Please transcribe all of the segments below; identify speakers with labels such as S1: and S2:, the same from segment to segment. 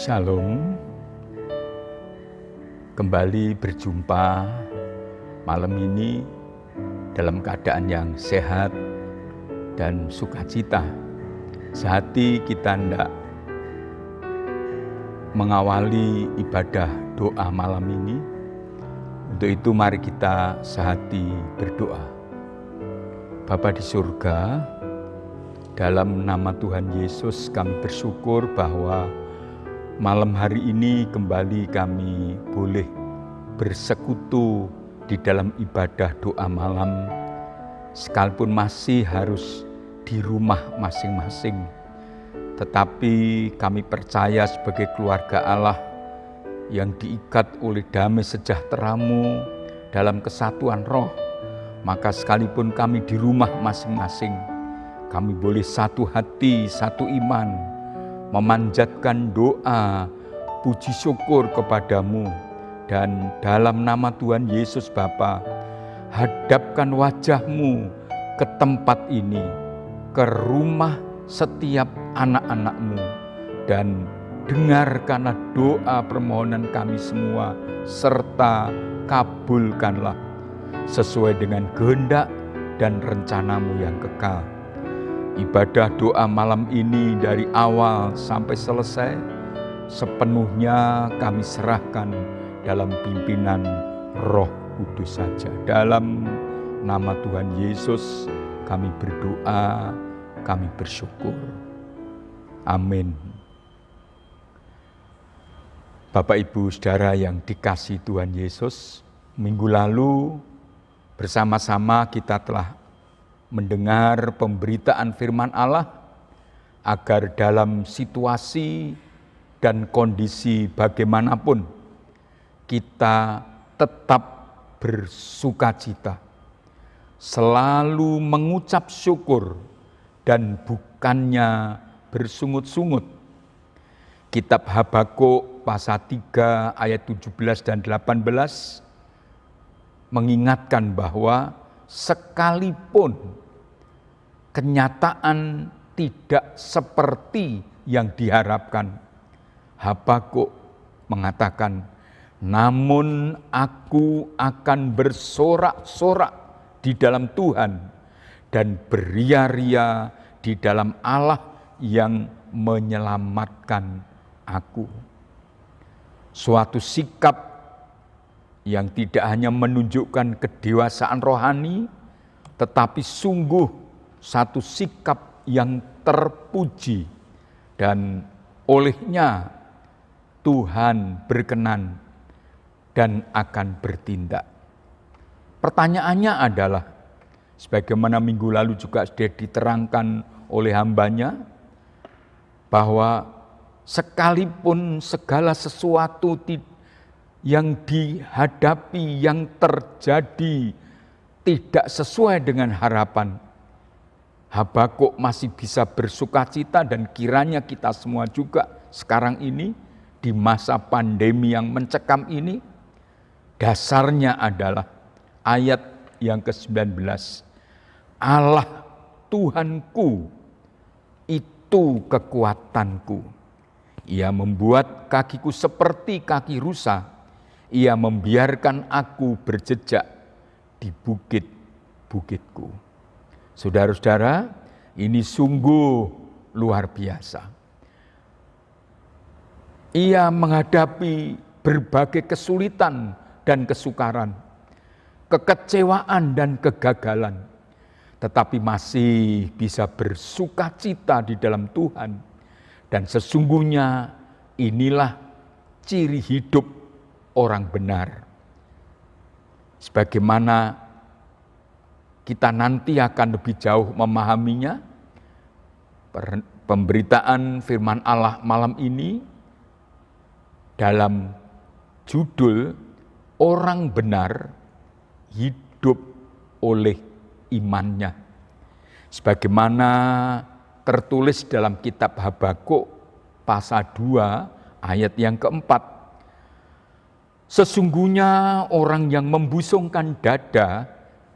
S1: Shalom, kembali berjumpa malam ini dalam keadaan yang sehat dan sukacita. Sehati kita hendak mengawali ibadah doa malam ini. Untuk itu mari kita sehati berdoa. Bapa di surga, dalam nama Tuhan Yesus kami bersyukur bahwa malam hari ini kembali kami boleh bersekutu di dalam ibadah doa malam, sekalipun masih harus di rumah masing-masing. Tetapi kami percaya sebagai keluarga Allah yang diikat oleh damai sejahtera-Mu dalam kesatuan roh, maka sekalipun kami di rumah masing-masing, kami boleh satu hati, satu iman, memanjatkan doa, puji syukur kepadamu. Dan dalam nama Tuhan Yesus Bapa, hadapkan wajah-Mu ke tempat ini, ke rumah setiap anak-anak-Mu, dan dengarkanlah doa permohonan kami semua, serta kabulkanlah sesuai dengan kehendak dan rencana-Mu yang kekal. Ibadah doa malam ini dari awal sampai selesai sepenuhnya kami serahkan dalam pimpinan Roh Kudus saja. Dalam nama Tuhan Yesus kami berdoa, kami bersyukur. Amin. Bapak Ibu Saudara yang dikasihi Tuhan Yesus, minggu lalu bersama-sama kita telah mendengar pemberitaan firman Allah agar dalam situasi dan kondisi bagaimanapun kita tetap bersukacita, selalu mengucap syukur dan bukannya bersungut-sungut. Kitab Habakuk pasal 3 ayat 17 dan 18 mengingatkan bahwa sekalipun kenyataan tidak seperti yang diharapkan, Habakuk mengatakan, namun aku akan bersorak-sorak di dalam Tuhan dan beria-ria di dalam Allah yang menyelamatkan aku. Suatu sikap yang tidak hanya menunjukkan kedewasaan rohani, tetapi sungguh satu sikap yang terpuji, dan olehnya Tuhan berkenan dan akan bertindak. Pertanyaannya adalah, sebagaimana minggu lalu juga sudah diterangkan oleh hambanya, bahwa sekalipun segala sesuatu yang dihadapi, yang terjadi tidak sesuai dengan harapan, Habakuk masih bisa bersukacita. Dan kiranya kita semua juga sekarang ini di masa pandemi yang mencekam ini, dasarnya adalah ayat yang ke-19. Allah Tuhanku itu kekuatanku. Ia membuat kakiku seperti kaki rusa. Ia membiarkan aku berjejak di bukit-bukitku. Saudara-saudara, ini sungguh luar biasa. Ia menghadapi berbagai kesulitan dan kesukaran, kekecewaan dan kegagalan, tetapi masih bisa bersukacita di dalam Tuhan. Dan sesungguhnya inilah ciri hidup orang benar. Sebagaimana kita nanti akan lebih jauh memahaminya, pemberitaan firman Allah malam ini dalam judul Orang Benar Hidup oleh imannya. Sebagaimana tertulis dalam kitab Habakuk pasal 2 ayat yang keempat. Sesungguhnya orang yang membusungkan dada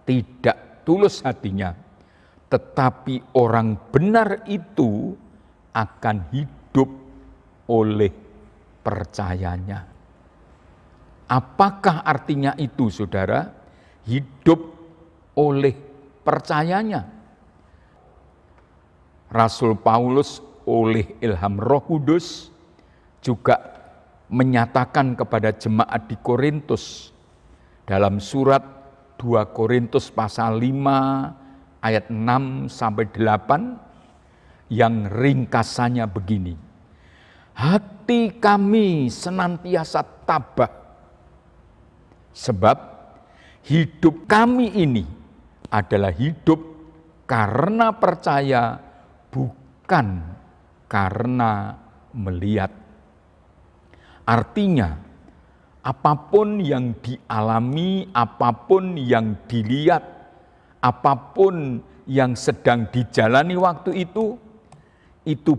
S1: tidak tulus hatinya, tetapi orang benar itu akan hidup oleh percayanya. Apakah artinya itu, saudara? Hidup oleh percayanya. Rasul Paulus oleh ilham Roh Kudus juga menyatakan kepada jemaat di Korintus dalam surat 2 Korintus pasal 5 ayat 6 sampai 8 yang ringkasannya begini. Hati kami senantiasa tabah, sebab hidup kami ini adalah hidup karena percaya, bukan karena melihat. Artinya, apapun yang dialami, apapun yang dilihat, apapun yang sedang dijalani waktu itu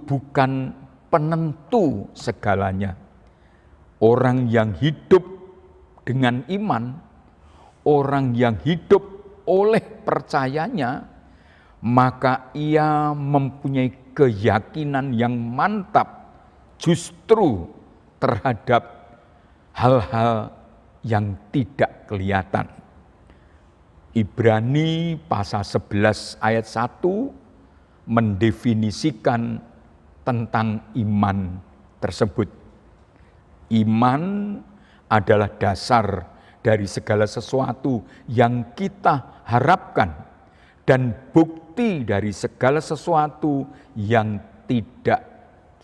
S1: bukan penentu segalanya. Orang yang hidup dengan iman, orang yang hidup oleh percayanya, maka ia mempunyai keyakinan yang mantap justru terhadap hal-hal yang tidak kelihatan. Ibrani pasal 11 ayat 1 mendefinisikan tentang iman tersebut. Iman adalah dasar dari segala sesuatu yang kita harapkan dan bukti dari segala sesuatu yang tidak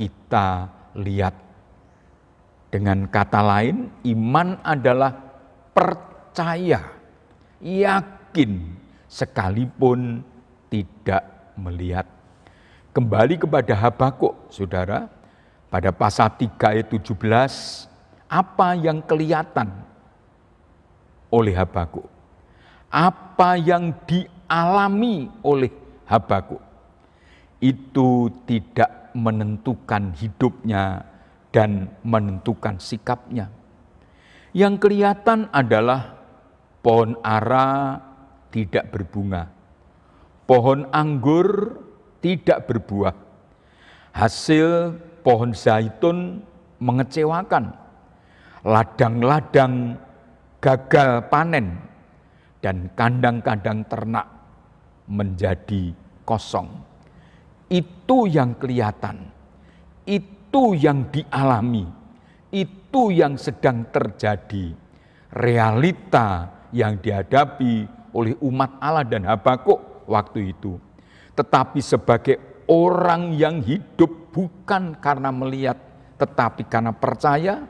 S1: kita lihat. Dengan kata lain, iman adalah percaya, yakin, sekalipun tidak melihat. Kembali kepada Habakuk, saudara, pada pasal 3 ayat 17, apa yang kelihatan oleh Habakuk? Apa yang dialami oleh Habakuk? Itu tidak menentukan hidupnya dan menentukan sikapnya. Yang kelihatan adalah pohon ara tidak berbunga, pohon anggur tidak berbuah, hasil pohon zaitun mengecewakan, ladang-ladang gagal panen, dan kandang-kandang ternak menjadi kosong. Itu yang kelihatan, itu yang dialami, itu yang sedang terjadi. Realita yang dihadapi oleh umat Allah dan Habakuk waktu itu. Tetapi sebagai orang yang hidup bukan karena melihat, tetapi karena percaya,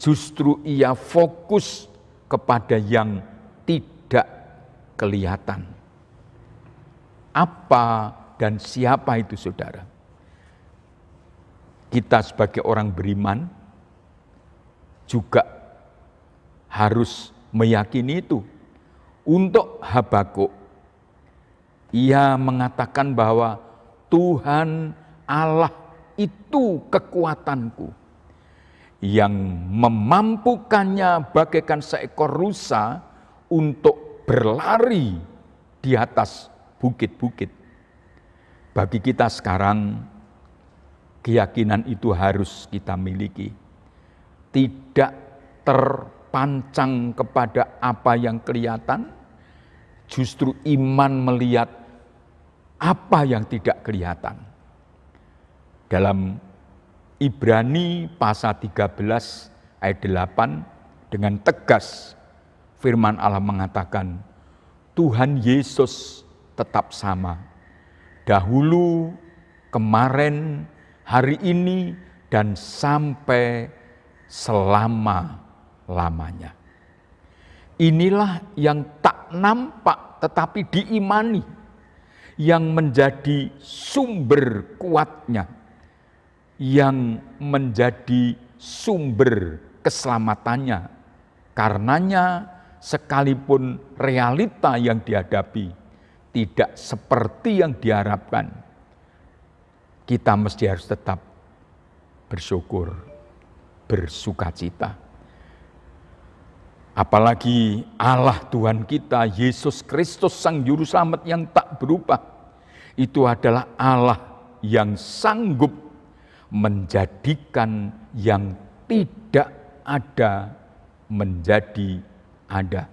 S1: justru ia fokus kepada yang tidak kelihatan. Apa dan siapa itu, saudara? Kita sebagai orang beriman juga harus meyakini itu. Untuk Habakuk, ia mengatakan bahwa Tuhan Allah itu kekuatanku, yang memampukannya bagaikan seekor rusa untuk berlari di atas bukit-bukit. Bagi kita sekarang, keyakinan itu harus kita miliki. Tidak terpancang kepada apa yang kelihatan, justru iman melihat apa yang tidak kelihatan. Dalam Ibrani pasal 13 ayat 8 dengan tegas firman Allah mengatakan, Tuhan Yesus tetap sama. Dahulu, kemarin, hari ini, dan sampai selama-lamanya. Inilah yang tak nampak tetapi diimani, yang menjadi sumber kuatnya, yang menjadi sumber keselamatannya. Karenanya sekalipun realita yang dihadapi tidak seperti yang diharapkan, kita mesti harus tetap bersyukur, bersukacita. Apalagi Allah Tuhan kita, Yesus Kristus Sang Juru Selamat yang tak berubah, itu adalah Allah yang sanggup menjadikan yang tidak ada menjadi ada.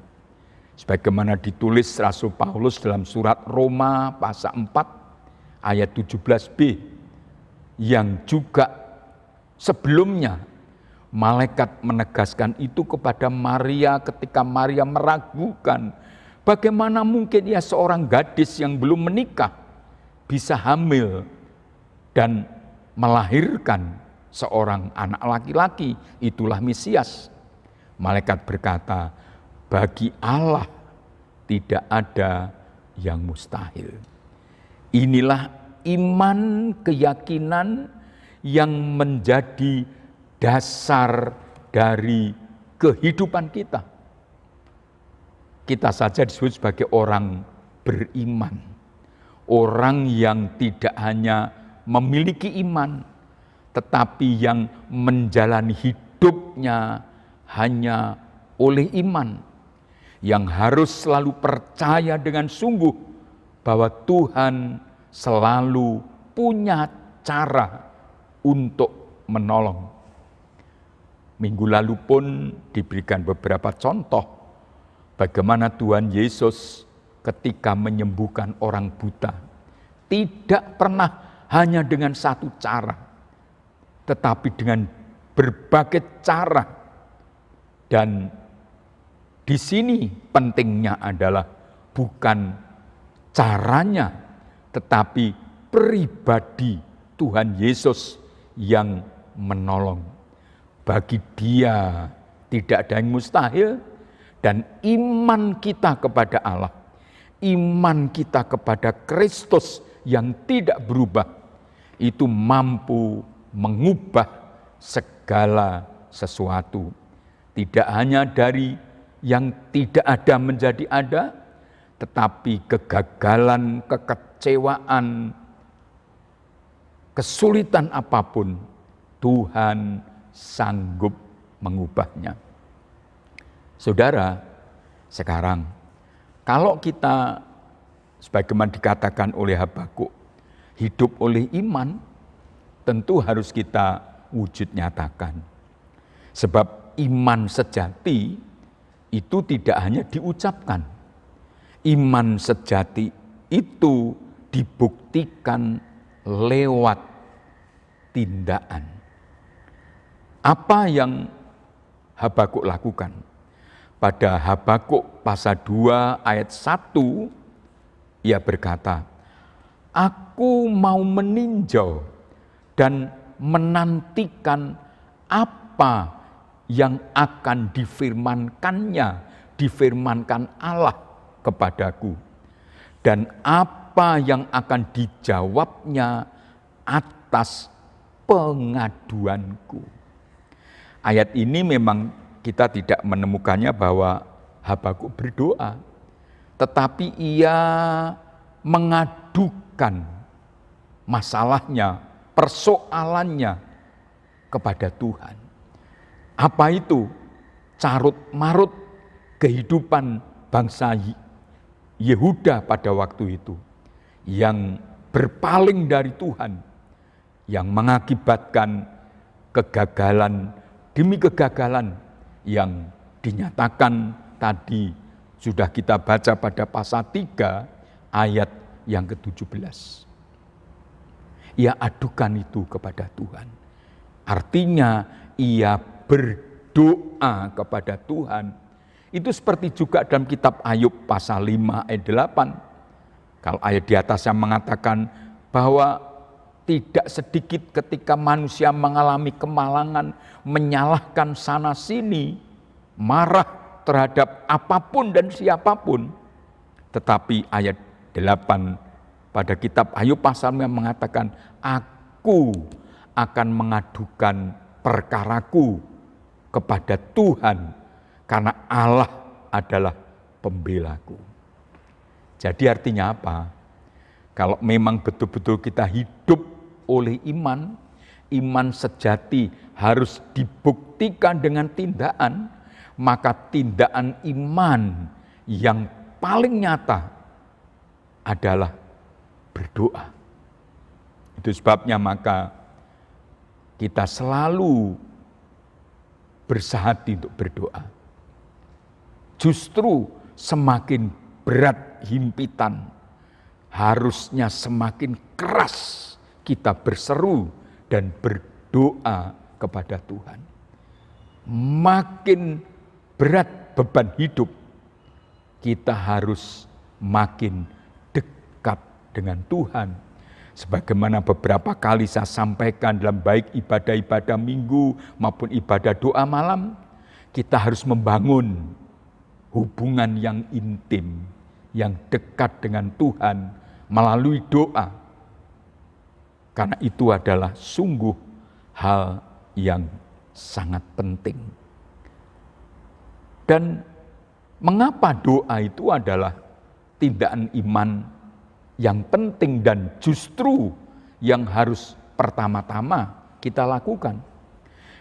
S1: Sebagaimana ditulis Rasul Paulus dalam surat Roma pasal 4 ayat 17b, yang juga sebelumnya malaikat menegaskan itu kepada Maria ketika Maria meragukan bagaimana mungkin ia seorang gadis yang belum menikah bisa hamil dan melahirkan seorang anak laki-laki, itulah Mesias. Malaikat berkata, bagi Allah tidak ada yang mustahil. Inilah iman, keyakinan yang menjadi dasar dari kehidupan kita. Kita saja disebut sebagai orang beriman. Orang yang tidak hanya memiliki iman, tetapi yang menjalani hidupnya hanya oleh iman. Yang harus selalu percaya dengan sungguh bahwa Tuhan selalu punya cara untuk menolong. Minggu lalu pun diberikan beberapa contoh bagaimana Tuhan Yesus ketika menyembuhkan orang buta tidak pernah hanya dengan satu cara, tetapi dengan berbagai cara. Dan di sini pentingnya adalah bukan caranya, tetapi pribadi Tuhan Yesus yang menolong. Bagi Dia tidak ada yang mustahil, dan iman kita kepada Allah, iman kita kepada Kristus yang tidak berubah, itu mampu mengubah segala sesuatu. Tidak hanya dari yang tidak ada menjadi ada, tetapi kegagalan, kekecewaan, kesulitan apapun, Tuhan sanggup mengubahnya. Saudara, sekarang kalau kita sebagaimana dikatakan oleh Habakuk, hidup oleh iman, tentu harus kita wujud nyatakan. Sebab iman sejati itu tidak hanya diucapkan. Iman sejati itu dibuktikan lewat tindakan. Apa yang Habakuk lakukan? Pada Habakuk pasal 2 ayat 1, ia berkata, aku mau meninjau dan menantikan apa yang akan difirmankan Allah kepadaku, dan apa yang akan dijawabnya atas pengaduanku. Ayat ini memang kita tidak menemukannya bahwa Habakuk berdoa, tetapi ia mengadukan masalahnya, persoalannya kepada Tuhan. Apa itu? Carut marut kehidupan bangsa Yehuda pada waktu itu, yang berpaling dari Tuhan, yang mengakibatkan kegagalan demi kegagalan yang dinyatakan tadi sudah kita baca pada pasal 3 ayat yang ke-17. Ia adukan itu kepada Tuhan. Artinya ia berdoa kepada Tuhan. Itu seperti juga dalam kitab Ayub pasal 5 ayat 8. Kalau ayat di atasnya mengatakan bahwa tidak sedikit ketika manusia mengalami kemalangan, menyalahkan sana sini, marah terhadap apapun dan siapapun. Tetapi ayat 8 pada kitab Ayub pasal 5 mengatakan, aku akan mengadukan perkaraku kepada Tuhan, karena Allah adalah pembelaku. Jadi artinya apa? Kalau memang betul-betul kita hidup oleh iman, iman sejati harus dibuktikan dengan tindakan, maka tindakan iman yang paling nyata adalah berdoa. Itu sebabnya maka kita selalu bersehati untuk berdoa. Justru semakin berat himpitan, harusnya semakin keras kita berseru dan berdoa kepada Tuhan. Makin berat beban hidup, kita harus makin dekat dengan Tuhan. Sebagaimana beberapa kali saya sampaikan dalam baik ibadah-ibadah minggu maupun ibadah doa malam, kita harus membangun hubungan yang intim, yang dekat dengan Tuhan melalui doa. Karena itu adalah sungguh hal yang sangat penting. Dan mengapa doa itu adalah tindakan iman yang penting dan justru yang harus pertama-tama kita lakukan.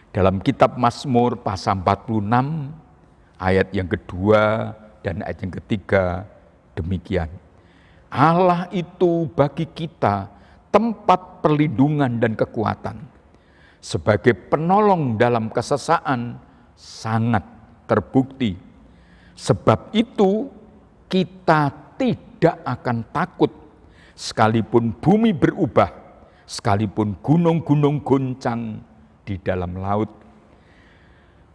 S1: Dalam kitab Mazmur pasal 46 ayat yang kedua dan ayat yang ketiga demikian. Allah itu bagi kita tempat perlindungan dan kekuatan. Sebagai penolong dalam kesesaan sangat terbukti. Sebab itu kita tidak akan takut sekalipun bumi berubah, sekalipun gunung-gunung goncang di dalam laut.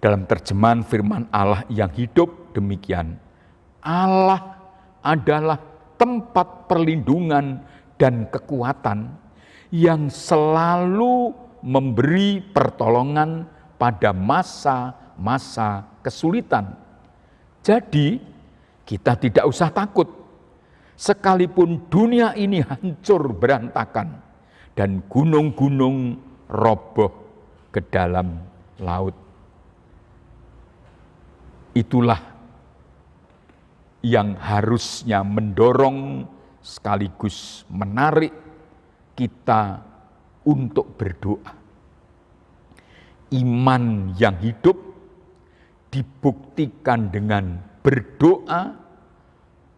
S1: Dalam terjemahan firman Allah yang hidup demikian, Allah adalah tempat perlindungan dan kekuatan yang selalu memberi pertolongan pada masa-masa kesulitan. Jadi kita tidak usah takut. Sekalipun dunia ini hancur berantakan dan gunung-gunung roboh ke dalam laut. Itulah yang harusnya mendorong sekaligus menarik kita untuk berdoa. Iman yang hidup dibuktikan dengan berdoa,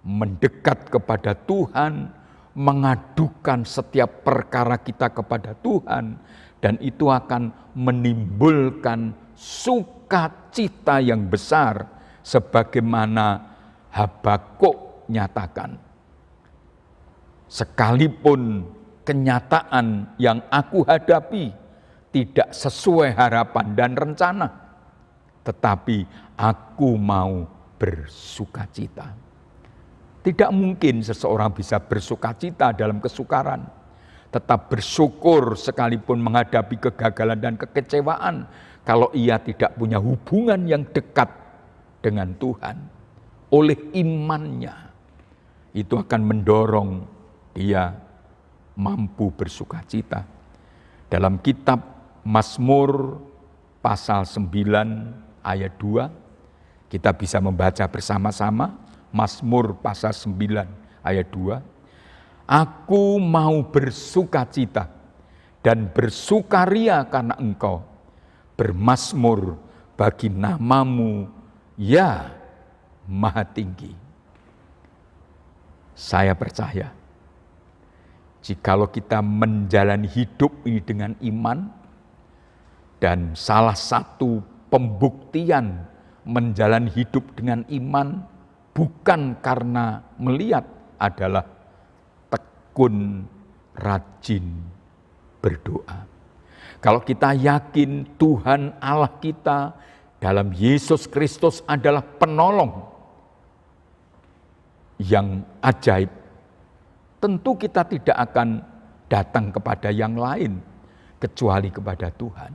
S1: mendekat kepada Tuhan, mengadukan setiap perkara kita kepada Tuhan, dan itu akan menimbulkan sukacita yang besar sebagaimana Habakuk nyatakan. Sekalipun kenyataan yang aku hadapi tidak sesuai harapan dan rencana, tetapi aku mau bersukacita. Tidak mungkin seseorang bisa bersukacita dalam kesukaran, tetap bersyukur sekalipun menghadapi kegagalan dan kekecewaan kalau ia tidak punya hubungan yang dekat dengan Tuhan. Oleh imannya, itu akan mendorong dia mampu bersukacita. Dalam kitab Mazmur pasal 9 ayat 2, kita bisa membaca bersama-sama. Mazmur pasal 9 ayat 2. Aku mau bersukacita dan bersukaria karena Engkau, bermazmur bagi namamu, ya Maha Tinggi. Saya percaya, jikalau kita menjalani hidup ini dengan iman, dan salah satu pembuktian menjalani hidup dengan iman bukan karena melihat adalah tekun rajin berdoa. Kalau kita yakin Tuhan Allah kita dalam Yesus Kristus adalah penolong yang ajaib, tentu kita tidak akan datang kepada yang lain kecuali kepada Tuhan.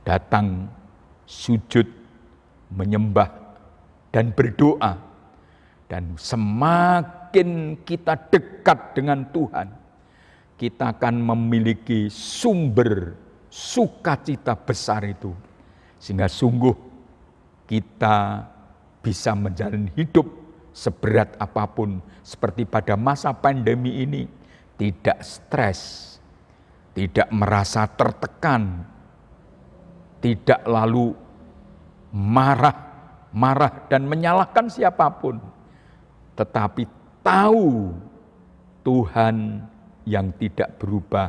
S1: Datang sujud, menyembah, dan berdoa. Dan semakin kita dekat dengan Tuhan, kita akan memiliki sumber sukacita besar itu. Sehingga sungguh kita bisa menjalani hidup seberat apapun seperti pada masa pandemi ini, tidak stres, tidak merasa tertekan, tidak lalu marah dan menyalahkan siapapun, tetapi tahu Tuhan yang tidak berubah,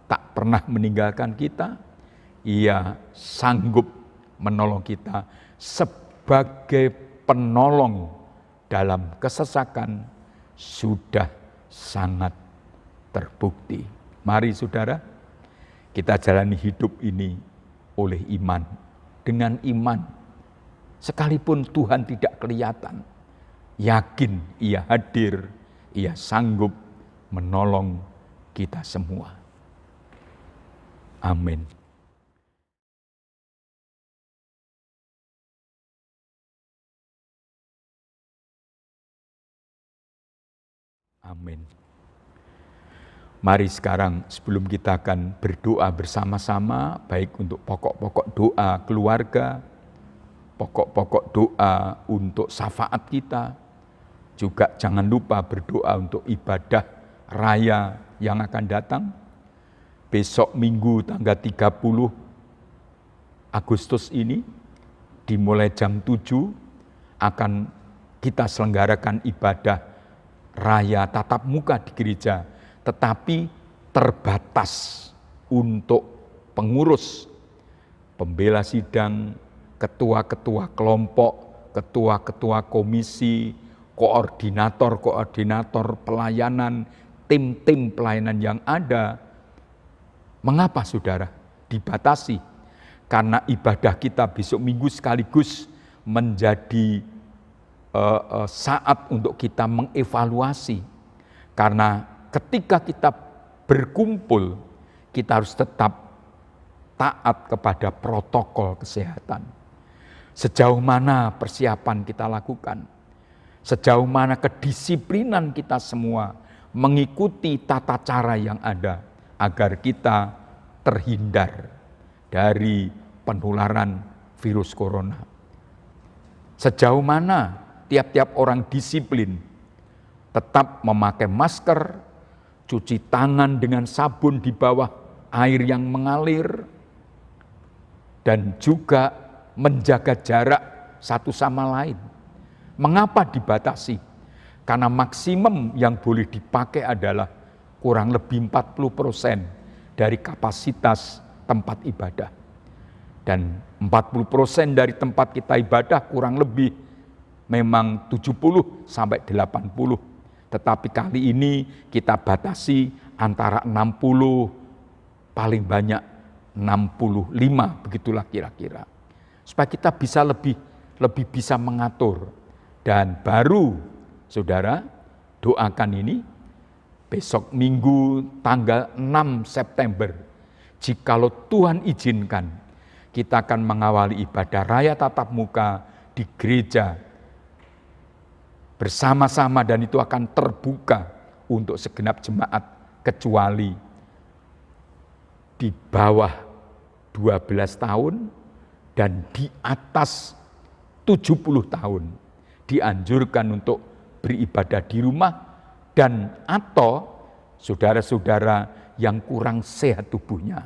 S1: tak pernah meninggalkan kita. Ia sanggup menolong kita sebagai penolong dalam kesesakan, sudah sangat terbukti. Mari saudara, kita jalani hidup ini oleh iman. Dengan iman, sekalipun Tuhan tidak kelihatan, yakin Ia hadir, Ia sanggup menolong kita semua. Amin. Amin. Mari sekarang sebelum kita akan berdoa bersama-sama, baik untuk pokok-pokok doa keluarga, pokok-pokok doa untuk syafaat kita, juga jangan lupa berdoa untuk ibadah raya yang akan datang. Besok Minggu tanggal 30 Agustus ini, dimulai jam 7, akan kita selenggarakan ibadah raya tatap muka di gereja, tetapi terbatas untuk pengurus, pembela sidang, ketua-ketua kelompok, ketua-ketua komisi, koordinator pelayanan, tim-tim pelayanan yang ada. Mengapa saudara dibatasi? Karena ibadah kita besok Minggu sekaligus menjadi saat untuk kita mengevaluasi. Karena ketika kita berkumpul, kita harus tetap taat kepada protokol kesehatan. Sejauh mana persiapan kita lakukan, sejauh mana kedisiplinan kita semua mengikuti tata cara yang ada agar kita terhindar dari penularan virus corona. Sejauh mana tiap-tiap orang disiplin, tetap memakai masker, cuci tangan dengan sabun di bawah air yang mengalir, dan juga menjaga jarak satu sama lain. Mengapa dibatasi? Karena maksimum yang boleh dipakai adalah kurang lebih 40% dari kapasitas tempat ibadah. Dan 40% dari tempat kita ibadah kurang lebih memang 70 sampai 80. Tetapi kali ini kita batasi antara 60, paling banyak 65, begitulah kira-kira. Supaya kita bisa lebih bisa mengatur. Dan baru saudara doakan ini besok Minggu tanggal 6 September. Jikalau Tuhan izinkan, kita akan mengawali ibadah raya tatap muka di gereja bersama-sama, dan itu akan terbuka untuk segenap jemaat kecuali di bawah 12 tahun dan di atas 70 tahun. Dianjurkan untuk beribadah di rumah, dan atau saudara-saudara yang kurang sehat tubuhnya,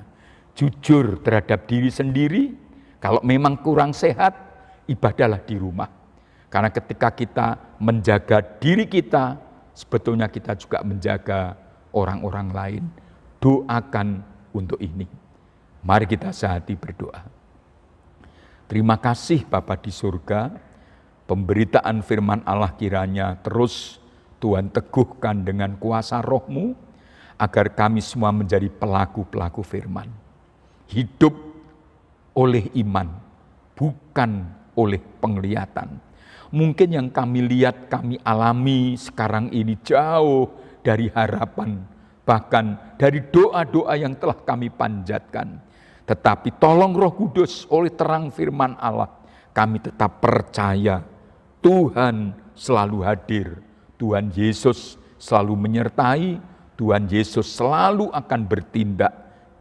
S1: jujur terhadap diri sendiri, kalau memang kurang sehat, ibadahlah di rumah. Karena ketika kita menjaga diri kita, sebetulnya kita juga menjaga orang-orang lain. Doakan untuk ini. Mari kita sehati berdoa. Terima kasih Bapa di surga, pemberitaan firman Allah kiranya terus Tuhan teguhkan dengan kuasa Roh-Mu, agar kami semua menjadi pelaku-pelaku firman. Hidup oleh iman, bukan oleh penglihatan. Mungkin yang kami lihat, kami alami sekarang ini jauh dari harapan, bahkan dari doa-doa yang telah kami panjatkan. Tetapi tolong Roh Kudus oleh terang firman Allah, kami tetap percaya Tuhan selalu hadir, Tuhan Yesus selalu menyertai, Tuhan Yesus selalu akan bertindak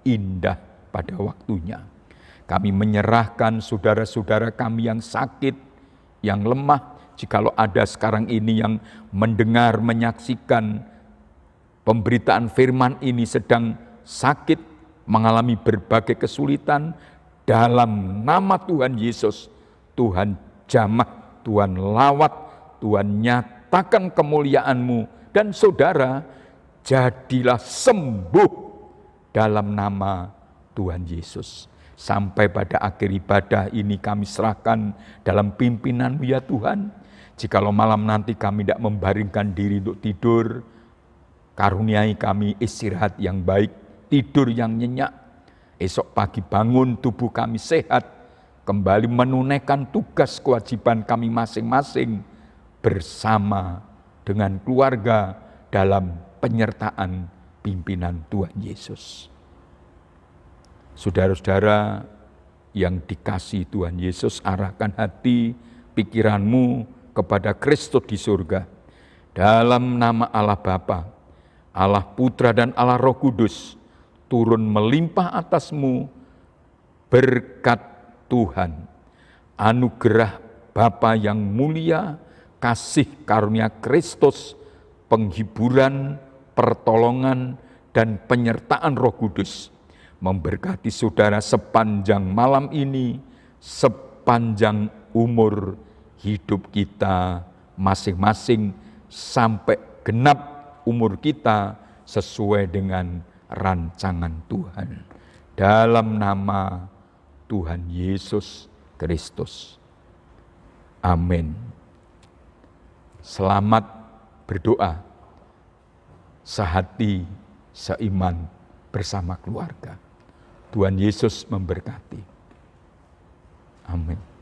S1: indah pada waktunya. Kami menyerahkan saudara-saudara kami yang sakit, yang lemah, jikalau ada sekarang ini yang mendengar, menyaksikan pemberitaan firman ini sedang sakit, mengalami berbagai kesulitan, dalam nama Tuhan Yesus, Tuhan jamah, Tuhan lawat, Tuhan nyatakan kemuliaan-Mu, dan saudara jadilah sembuh dalam nama Tuhan Yesus. Sampai pada akhir ibadah ini kami serahkan dalam pimpinan-Mu ya Tuhan. Jikalau malam nanti kami tidak membaringkan diri untuk tidur, karuniai kami istirahat yang baik, tidur yang nyenyak. Esok pagi bangun tubuh kami sehat, kembali menunaikan tugas kewajiban kami masing-masing bersama dengan keluarga dalam penyertaan pimpinan Tuhan Yesus. Saudara-saudara yang dikasihi Tuhan Yesus, arahkan hati, pikiranmu kepada Kristus di surga. Dalam nama Allah Bapa, Allah Putra dan Allah Roh Kudus, turun melimpah atasmu berkat Tuhan, anugerah Bapa yang mulia, kasih karunia Kristus, penghiburan, pertolongan, dan penyertaan Roh Kudus memberkati saudara sepanjang malam ini, sepanjang umur hidup kita masing-masing, sampai genap umur kita sesuai dengan rancangan Tuhan. Dalam nama Tuhan Yesus Kristus. Amin. Selamat berdoa, sehati, seiman bersama keluarga. Tuhan Yesus memberkati. Amin.